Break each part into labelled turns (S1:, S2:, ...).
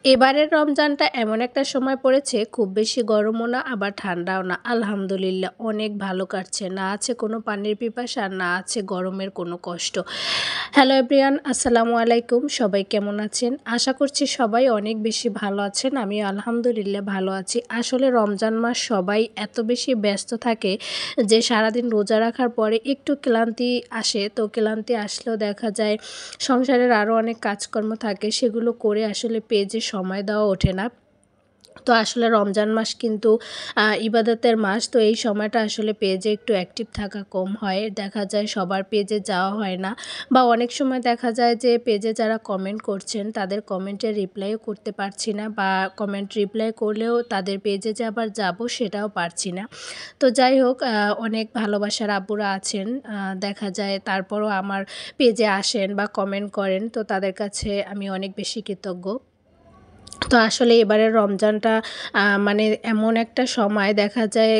S1: এবারের রমজানটা এমন একটা সময় পড়েছে, খুব বেশি গরমও না আবার ঠান্ডাও না। আলহামদুলিল্লাহ অনেক ভালো কাটছে। না আছে কোনো পানির পিপাসা, না আছে গরমের কোনো কষ্ট। হ্যালো এভরিওয়ান, আসসালামু আলাইকুম। সবাই কেমন আছেন? আশা করছি সবাই অনেক বেশি ভালো আছেন। আমি আলহামদুলিল্লাহ ভালো আছি। আসলে রমজান মাস সবাই এত বেশি ব্যস্ত থাকে যে সারাদিন রোজা রাখার পরে একটু ক্লান্তি আসে। তো ক্লান্তি আসলেও দেখা যায় সংসারের আরও অনেক কাজকর্ম থাকে, সেগুলো করে আসলে পেজে সময় দেওয়া ওঠে না। তো আসলে রমজান মাস কিন্তু ইবাদতের মাস। তো এই সময়টা আসলে পেজে একটু অ্যাক্টিভ থাকা কম হয়। দেখা যায় সবার পেজে যাওয়া হয় না, বা অনেক সময় দেখা যায় যে পেজে যারা কমেন্ট করছেন তাদের কমেন্টের রিপ্লাইও করতে পারছি না, বা কমেন্ট রিপ্লাই করলেও তাদের পেজে যে আবার যাব সেটাও পারছি না। তো যাই হোক, অনেক ভালোবাসার আপুরা আছেন, দেখা যায় তারপরও আমার পেজে আসেন বা কমেন্ট করেন। তো তাদের কাছে আমি অনেক বেশি কৃতজ্ঞ। তো আসলে এবারের রমজানটা মানে এমন একটা সময় দেখা যায়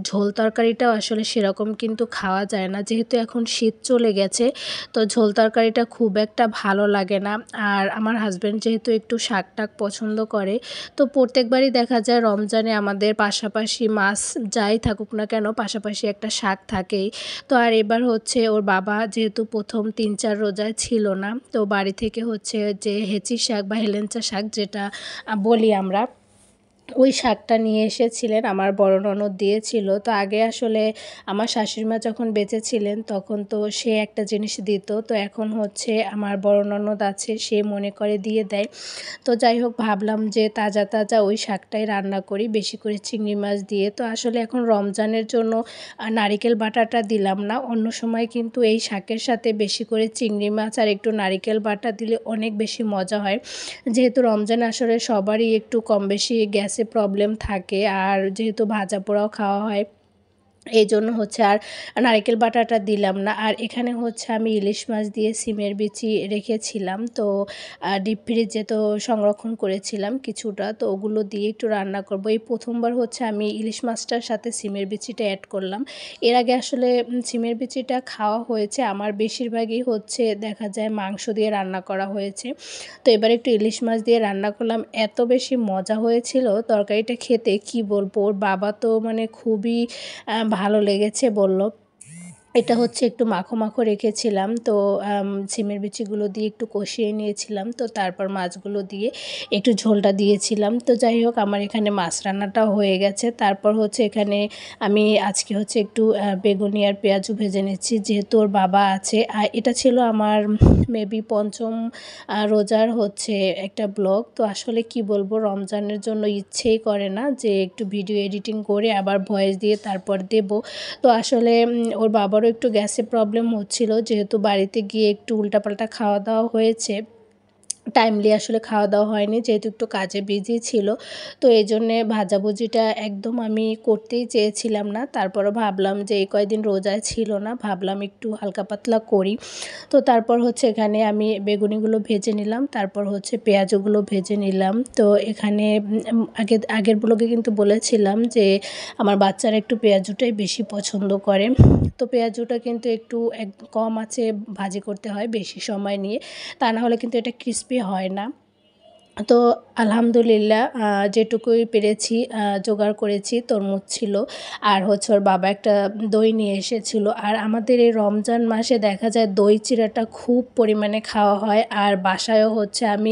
S1: ঝোল তরকারিটাও আসলে সেরকম কিন্তু খাওয়া যায় না। যেহেতু এখন শীত চলে গেছে, তো ঝোল তরকারিটা খুব একটা ভালো লাগে না। আর আমার হাসব্যান্ড যেহেতু একটু শাক-টাক পছন্দ করে, তো প্রত্যেকবারই দেখা যায় রমজানে আমাদের পাশাপাশি মাছ যাই থাকুক না কেন, পাশাপাশি একটা শাক থাকেই। তো আর এবার হচ্ছে ওর বাবা যেহেতু প্রথম ৩-৪ রোজায় ছিল না, তো বাড়ি থেকে হচ্ছে যে হেঁচি শাক বা হেলেঞ্চা শাক যেটা বলি আমরা, ওই শাকটা নিয়ে এসেছিলেন। আমার বড় ননদ দিয়েছিল। তো আগে আসলে আমার শাশুড়িমা যখন বেঁচে ছিলেন তখন তো সে একটা জিনিস দিত। তো এখন হচ্ছে আমার বড় ননদ আছে, সে মনে করে দিয়ে দেয়। তো যাই হোক, ভাবলাম যে তাজা তাজা ওই শাকটাই রান্না করি, বেশি করে চিংড়ি মাছ দিয়ে। তো আসলে এখন রমজানের জন্য নারিকেল বাটাটা দিলাম না। অন্য সময় কিন্তু এই শাকের সাথে বেশি করে চিংড়ি মাছ আর একটু নারিকেল বাটা দিলে অনেক বেশি মজা হয়। যেহেতু রমজানে আসলে সবারই একটু কম বেশি গ্যাসে প্রবলেম থাকে, আর যেহেতু ভাজা পোড়াও খাওয়া হয়, এইজন্য হচ্ছে আর নারিকেল বাটাটা দিলাম না। আর এখানে হচ্ছে আমি ইলিশ মাছ দিয়ে সিমের বিচি রেখেছিলাম। তো ডিপ ফ্রিজে তো সংরক্ষণ করেছিলাম কিছুটা, তো ওগুলো দিয়ে একটু রান্না করব। এই প্রথমবার হচ্ছে আমি ইলিশ মাছটার সাথে সিমের বিচিটা অ্যাড করলাম। এর আগে আসলে সিমের বিচিটা খাওয়া হয়েছে আমার, বেশিরভাগই হচ্ছে দেখা যায় মাংস দিয়ে রান্না করা হয়েছে। তো এবার একটু ইলিশ মাছ দিয়ে রান্না করলাম, এত বেশি মজা হয়েছিল তরকারিটা খেতে, কি বলবো। ওর বাবা তো মানে খুবই ভালো লেগেছে বলল। এটা হচ্ছে একটু মাখো মাখো রেখেছিলাম। তো সিমের বিচিগুলো দিয়ে একটু কষিয়ে নিয়েছিলাম। তো তারপর মাছগুলো দিয়ে একটু ঝোলটা দিয়েছিলাম। তো যাই হোক, আমার এখানে মাছ রান্নাটাও হয়ে গেছে। তারপর হচ্ছে এখানে আমি আজকে হচ্ছে একটু বেগুনি আর পেঁয়াজু ভেজে নিচ্ছি, যেহেতু ওর বাবা আছে। আর এটা ছিল আমার মেবি পঞ্চম রোজার হচ্ছে একটা ব্লগ। তো আসলে কি বলবো, রমজানের জন্য ইচ্ছেই করে না যে একটু ভিডিও এডিটিং করে আবার ভয়েস দিয়ে তারপর দেব। তো আসলে ওর বাবারও একটু গ্যাসের প্রবলেম হচ্ছিল, যেহেতু বাড়িতে গিয়ে একটু উল্টাপাল্টা খাওয়া দাওয়া হয়েছে, টাইমলি আসলে খাওয়া দাওয়া হয়নি, যেহেতু একটু কাজে বিজি ছিল। তো এই জন্যে ভাজাভুজিটা একদম আমি করতেই চেয়েছিলাম না। তারপরও ভাবলাম যে এই কয়দিন রোজায় ছিল না, ভাবলাম একটু হালকা পাতলা করি। তো তারপর হচ্ছে এখানে আমি বেগুনিগুলো ভেজে নিলাম, তারপর হচ্ছে পেঁয়াজগুলো ভেজে নিলাম। তো এখানে আগের ব্লগে কিন্তু বলেছিলাম যে আমার বাচ্চারা একটু পেঁয়াজুটাই বেশি পছন্দ করে। তো পেঁয়াজুটা কিন্তু একটু কম আঁচে ভাজি করতে হয় বেশি সময় নিয়ে, তা না হলে কিন্তু এটা ক্রিস্পি হয় না। তো আলহামদুলিল্লাহ যেটুকুই পেরেছি জোগাড় করেছি। তরমুজ ছিল, আর হচ্ছে ওর বাবা একটা দই নিয়ে এসেছিলো। আর আমাদের এই রমজান মাসে দেখা যায় দই চিড়াটা খুব পরিমাণে খাওয়া হয়। আর বাসায়ও হচ্ছে আমি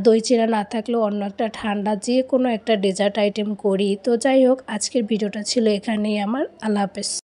S1: দই চিড়া না থাকলেও অন্য একটা ঠান্ডা যে কোনো একটা ডেজার্ট আইটেম করি। তো যাই হোক, আজকের ভিডিওটা ছিল এখানেই আমার। আল্লাহ হাফেজ।